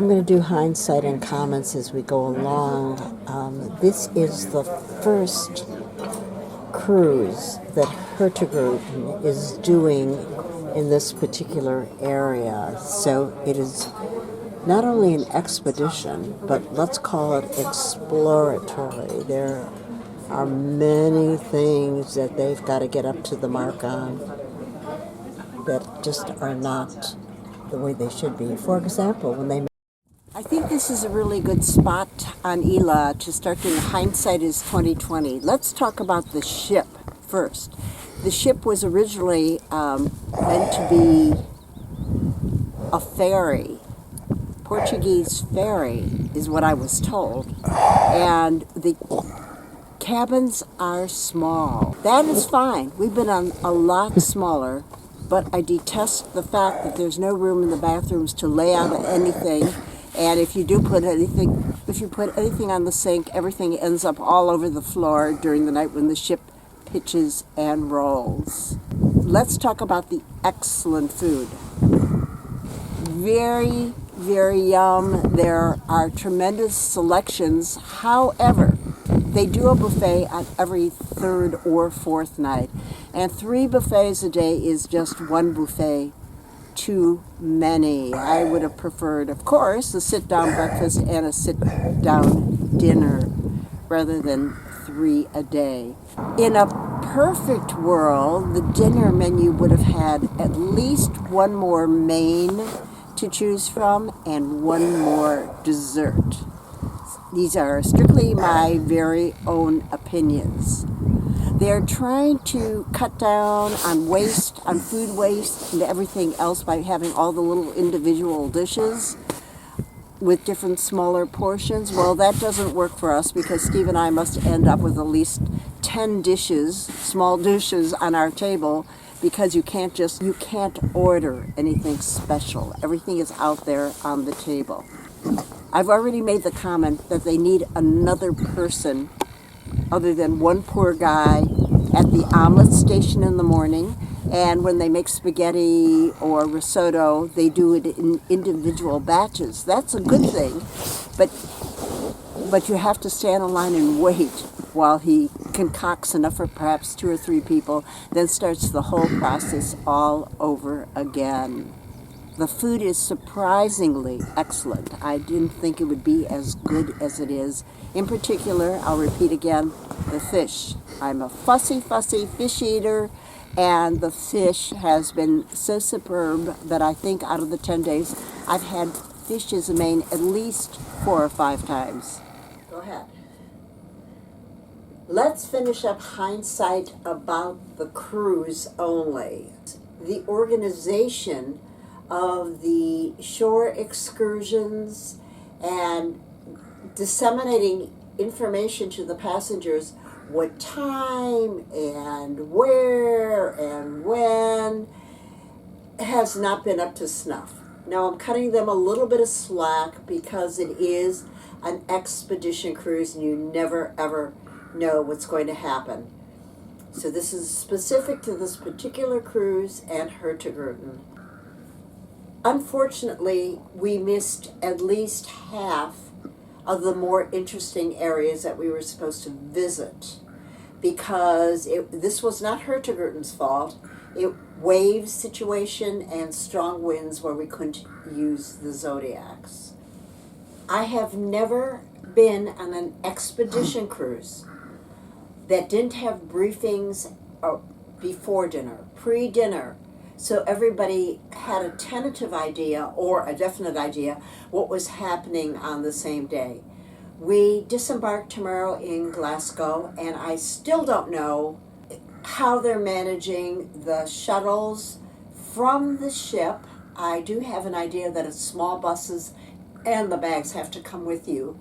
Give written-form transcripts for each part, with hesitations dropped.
I'm going to do hindsight and comments as we go along. This is the first cruise that Hurtigruten is doing in this particular area. So it is not only an expedition, but let's call it exploratory. There are many things that they've got to get up to the mark on that just are not the way they should be. For example, I think this is a really good spot on Ila to start doing hindsight is 2020. Let's talk about the ship first. The ship was originally meant to be a ferry. Portuguese ferry is what I was told. And the cabins are small. That is fine. We've been on a lot smaller, but I detest the fact that there's no room in the bathrooms to lay out anything. And if you put anything on the sink, everything ends up all over the floor during the night when the ship pitches and rolls. Let's talk about the excellent food. Very, very yum. There are tremendous selections. However, they do a buffet on every third or fourth night. And 3 buffets a day is just one buffet too many. I would have preferred, of course, a sit-down breakfast and a sit-down dinner rather than 3 a day. In a perfect world, the dinner menu would have had at least one more main to choose from and one more dessert. These are strictly my very own opinions. They're trying to cut down on waste, on food waste, and everything else by having all the little individual dishes with different smaller portions. Well, that doesn't work for us because Steve and I must end up with at least 10 dishes, small dishes on our table because you can't order anything special. Everything is out there on the table. I've already made the comment that they need another person other than one poor guy at the omelet station in the morning, and when they make spaghetti or risotto, they do it in individual batches. That's a good thing, but you have to stand in line and wait while he concocts enough for perhaps 2 or 3 people, then starts the whole process all over again. The food is surprisingly excellent. I didn't think it would be as good as it is. In particular, I'll repeat again, the fish. I'm a fussy fish eater, and the fish has been so superb that I think out of the 10 days, I've had fish as a main at least 4 or 5 times. Go ahead. Let's finish up hindsight about the cruise only. The organization of the shore excursions and disseminating information to the passengers what time and where and when has not been up to snuff. Now I'm cutting them a little bit of slack because it is an expedition cruise and you never ever know what's going to happen. So this is specific to this particular cruise and Hurtigruten. Unfortunately, we missed at least half of the more interesting areas that we were supposed to visit because this was not Hurtigruten's fault. It wave situation and strong winds where we couldn't use the Zodiacs. I have never been on an expedition cruise that didn't have briefings before dinner, pre-dinner, so everybody had a tentative idea or a definite idea what was happening on the same day. We disembark tomorrow in Glasgow, and I still don't know how they're managing the shuttles from the ship. I do have an idea that it's small buses and the bags have to come with you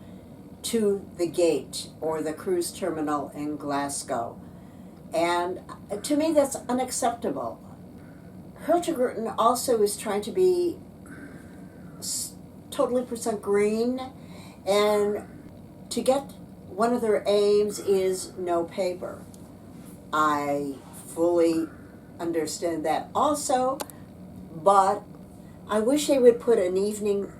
to the gate or the cruise terminal in Glasgow. And to me, that's unacceptable. Hurtigruten also is trying to be totally percent green, and to get one of their aims is no paper. I fully understand that also, but I wish they would put an evening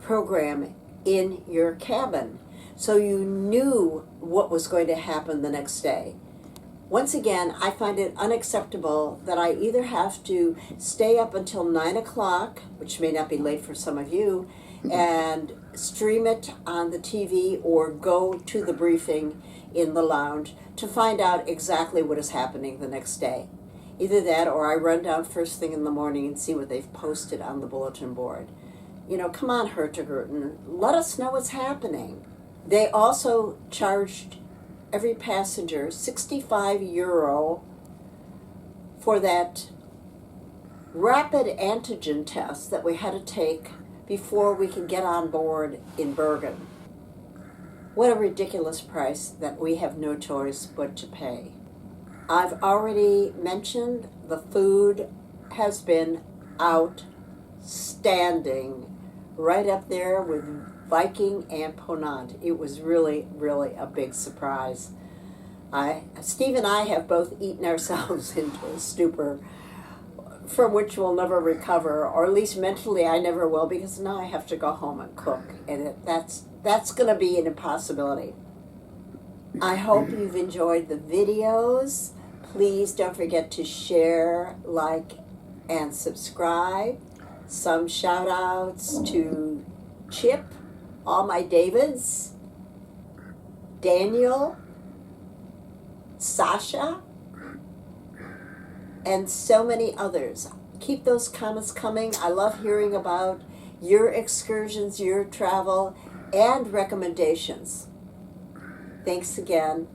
program in your cabin so you knew what was going to happen the next day. Once again, I find it unacceptable that I either have to stay up until 9 o'clock, which may not be late for some of you, and stream it on the TV or go to the briefing in the lounge to find out exactly what is happening the next day. Either that or I run down first thing in the morning and see what they've posted on the bulletin board. You know, come on, Hurtigruten, let us know what's happening. They also charged every passenger €65 for that rapid antigen test that we had to take before we could get on board in Bergen. What a ridiculous price that we have no choice but to pay. I've already mentioned the food has been outstanding, right up there with Viking and Ponant. It was really, really a big surprise. Steve and I have both eaten ourselves into a stupor from which we'll never recover, or at least mentally I never will, because now I have to go home and cook, and that's going to be an impossibility. I hope you've enjoyed the videos. Please don't forget to share, like, and subscribe. Some shout outs to Chip, all my Davids, Daniel, Sasha, and so many others. Keep those comments coming. I love hearing about your excursions, your travel, and recommendations. Thanks again.